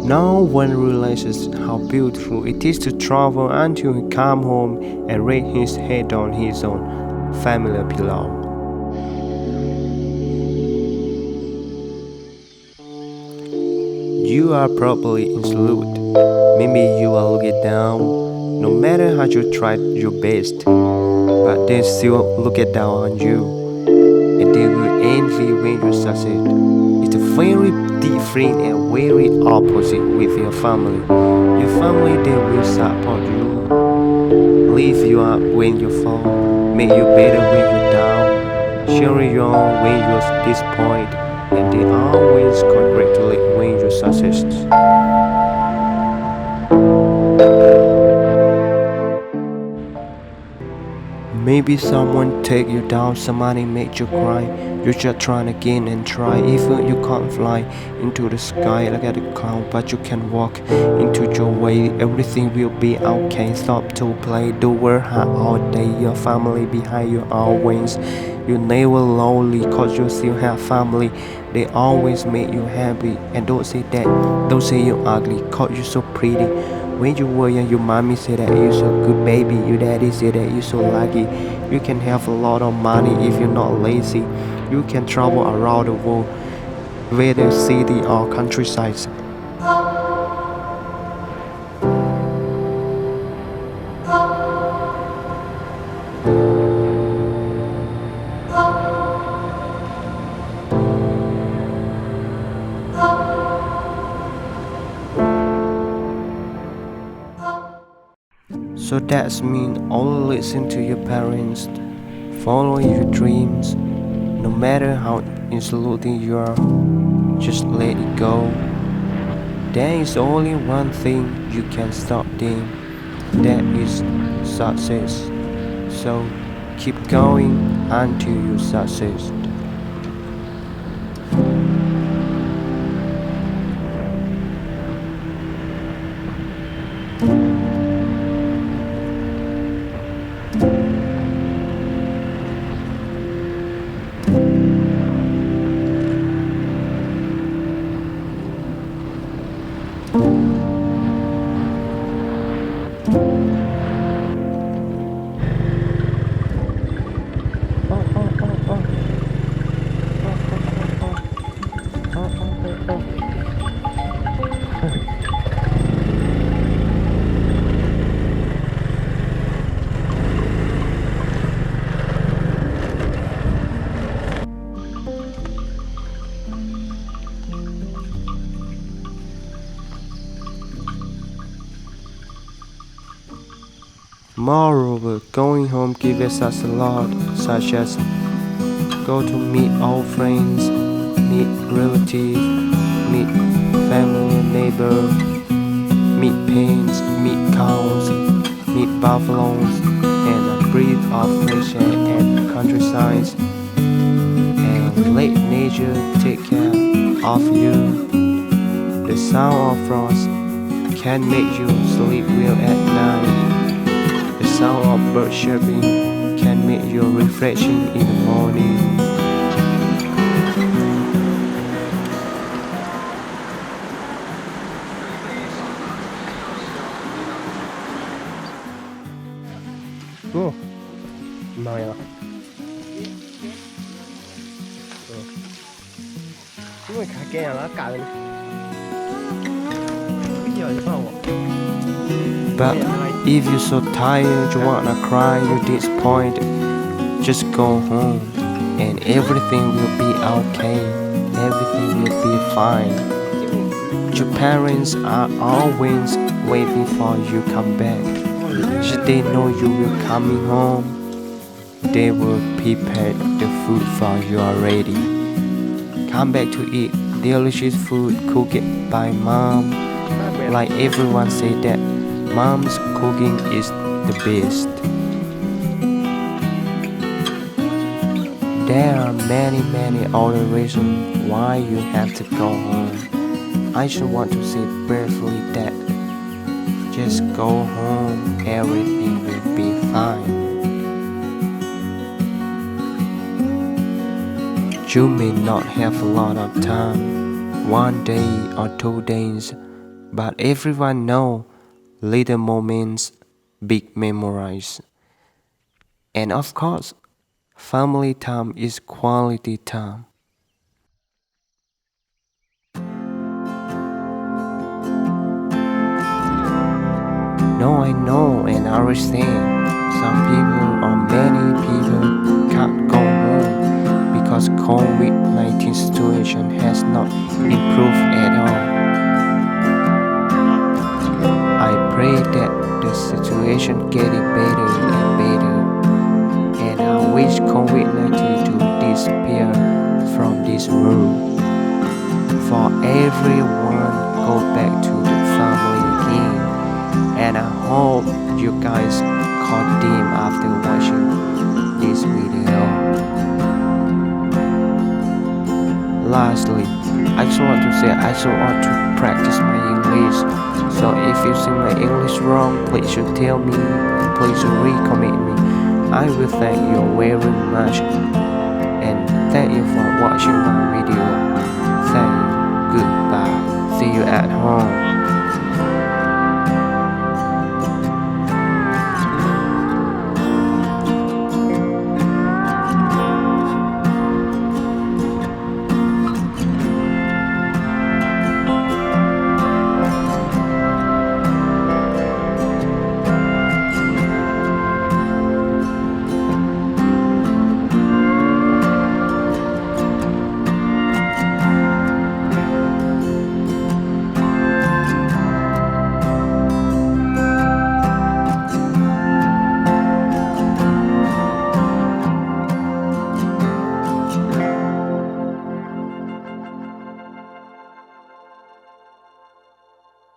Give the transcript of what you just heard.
No one realizes how beautiful it is to travel until he come home and lay his head on his own familiar pillow. You are probably in salute. Maybe you are looking down. No matter how you tried your best, but they still look down on you, and they will envy when you succeed. It's very different and very opposite with your family. Your family, they will support you, lift you up when you fall, make you better when you're down, cheer you on when you're disappointed, and they always congratulate when you succeed. Maybe someone take you down, somebody make you cry. You're just trying again and try. Even you can't fly into the sky like a cloud, but you can walk into your way. Everything will be okay. Stop to play, do work hard all day. Your family behind you always. You never lonely cause you still have family. They always make you happy. And don't say that, don't say you're ugly cause you're so pretty. When you were young, your mommy said that you're so good baby. Your daddy said that you're so lucky. You can have a lot of money if you're not lazy. You can travel around the world, whether city or countryside. So that means only listen to your parents, follow your dreams, no matter how insulting you are, just let it go. There is only one thing you can stop doing, that is success. So keep going until you succeed. Moreover, going home gives us a lot, such as go to meet old friends, meet relatives, meet family, neighbor, meet pigs, meet cows, meet buffaloes, and a breath of fresh air at the countryside, and let nature take care of you. The sound of frost can make you sleep well at night. The sound of bird chirping can make you refreshing in the morning. Oh, Maya. Chúng mày khá kè lá cả lên. Bây giờ chứ không ạ? But if you're so tired, you wanna cry, you're disappointed, just go home and everything will be okay. Everything will be fine. Your parents are always waiting for you to come back. Should they know you will coming home, they will prepare the food for you already. Come back to eat delicious food cooked by mom. Like everyone say that mom's cooking is the best. There are many other reasons why you have to go home. I just want to say briefly that just go home, everything will be fine. You may not have a lot of time, 1 day or 2 days, But everyone know little moments, big memories. And of course, family time is quality time. No, I know and understand. Some people or many people can't go home because COVID-19 situation has not improved at all. I pray that the situation getting better and better, and I wish COVID-19 to disappear from this world. For everyone go back to the family again, and I hope you guys caught them after watching this video. Lastly, I just want to say I just want to practice my English. So if you see my English wrong, please should tell me and please recommend me. I will thank you very much and thank you for watching my video. Thank you. Goodbye. See you at home.